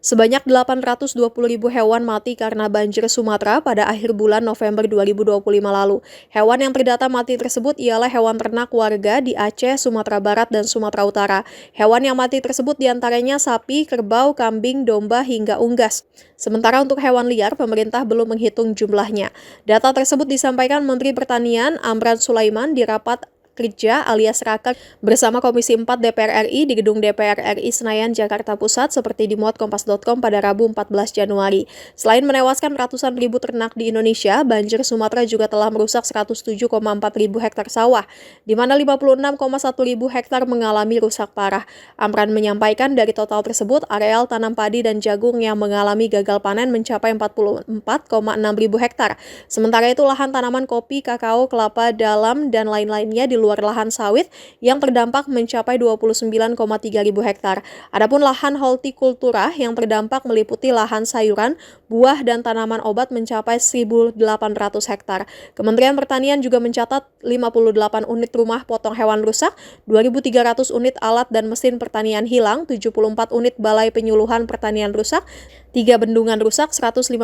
Sebanyak 820.000 hewan mati karena banjir Sumatera pada akhir bulan November 2025 lalu. Hewan yang terdata mati tersebut ialah hewan ternak warga di Aceh, Sumatera Barat, dan Sumatera Utara. Hewan yang mati tersebut diantaranya sapi, kerbau, kambing, domba, hingga unggas. Sementara untuk hewan liar, pemerintah belum menghitung jumlahnya. Data tersebut disampaikan Menteri Pertanian Amran Sulaiman di rapat kerja alias Raker bersama Komisi 4 DPR RI di Gedung DPR RI Senayan, Jakarta Pusat seperti dimuat Kompas.com pada Rabu 14 Januari. Selain menewaskan ratusan ribu ternak di Indonesia, banjir Sumatera juga telah merusak 107,4 ribu hektar sawah, di mana 56,1 ribu hektar mengalami rusak parah. Amran menyampaikan dari total tersebut, areal tanam padi dan jagung yang mengalami gagal panen mencapai 44,6 ribu hektar. Sementara itu lahan tanaman kopi, kakao, kelapa dalam, dan lain-lainnya di luar lahan sawit yang terdampak mencapai 29,3 ribu hektar. Adapun lahan hortikultura yang terdampak meliputi lahan sayuran, buah, dan tanaman obat mencapai 1.800 hektar. Kementerian Pertanian juga mencatat 58 unit rumah potong hewan rusak, 2.300 unit alat dan mesin pertanian hilang, 74 unit balai penyuluhan pertanian rusak, 3 bendungan rusak, 152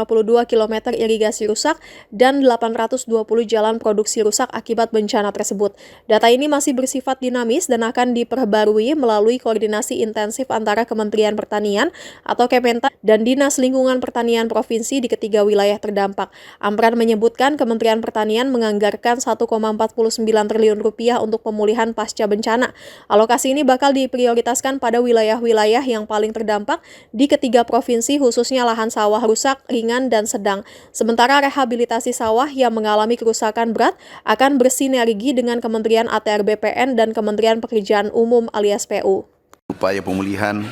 km irigasi rusak, dan 820 jalan produksi rusak akibat bencana tersebut. Data ini masih bersifat dinamis dan akan diperbarui melalui koordinasi intensif antara Kementerian Pertanian atau Kementan dan Dinas Lingkungan Pertanian Provinsi di ketiga wilayah terdampak. Amran menyebutkan Kementerian Pertanian menganggarkan 1,49 triliun rupiah untuk pemulihan pasca bencana. Alokasi ini bakal diprioritaskan pada wilayah-wilayah yang paling terdampak di ketiga provinsi, khususnya lahan sawah rusak, ringan, dan sedang. Sementara rehabilitasi sawah yang mengalami kerusakan berat akan bersinergi dengan Kementerian ATR BPN dan Kementerian Pekerjaan Umum alias PU. Upaya pemulihan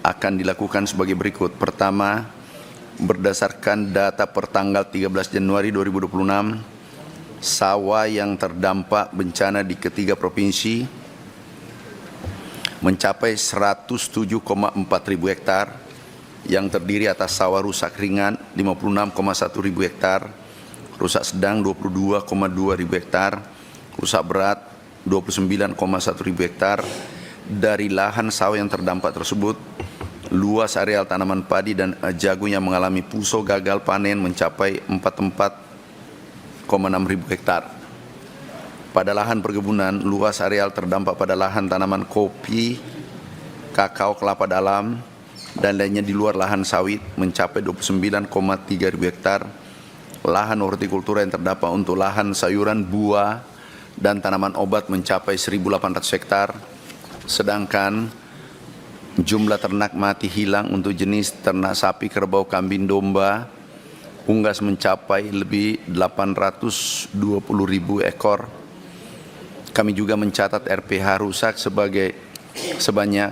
akan dilakukan sebagai berikut. Pertama, berdasarkan data per tanggal 13 Januari 2026, sawah yang terdampak bencana di ketiga provinsi mencapai 107,4 ribu hektar, yang terdiri atas sawah rusak ringan 56,1 ribu hektar, rusak sedang 22,2 ribu hektar, rusak berat 29,1 ribu hektar. Dari lahan sawah yang terdampak tersebut, luas areal tanaman padi dan jagung yang mengalami puso gagal panen mencapai 44,6 ribu hektar. Pada lahan perkebunan, luas areal terdampak pada lahan tanaman kopi, kakao, kelapa dalam, dan lainnya di luar lahan sawit mencapai 29,3 ribu hektar. Lahan hortikultura yang terdampak untuk lahan sayuran, buah, dan tanaman obat mencapai 1.800 hektar. Sedangkan jumlah ternak mati hilang untuk jenis ternak sapi, kerbau, kambing, domba, unggas mencapai lebih 820 ribu ekor. Kami juga mencatat RPH rusak sebanyak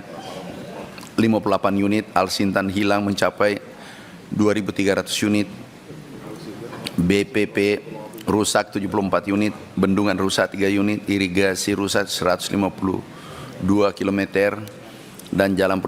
58 unit, alsintan hilang mencapai 2.300 unit, BPP rusak 74 unit, bendungan rusak 3 unit, irigasi rusak 152 km, dan jalan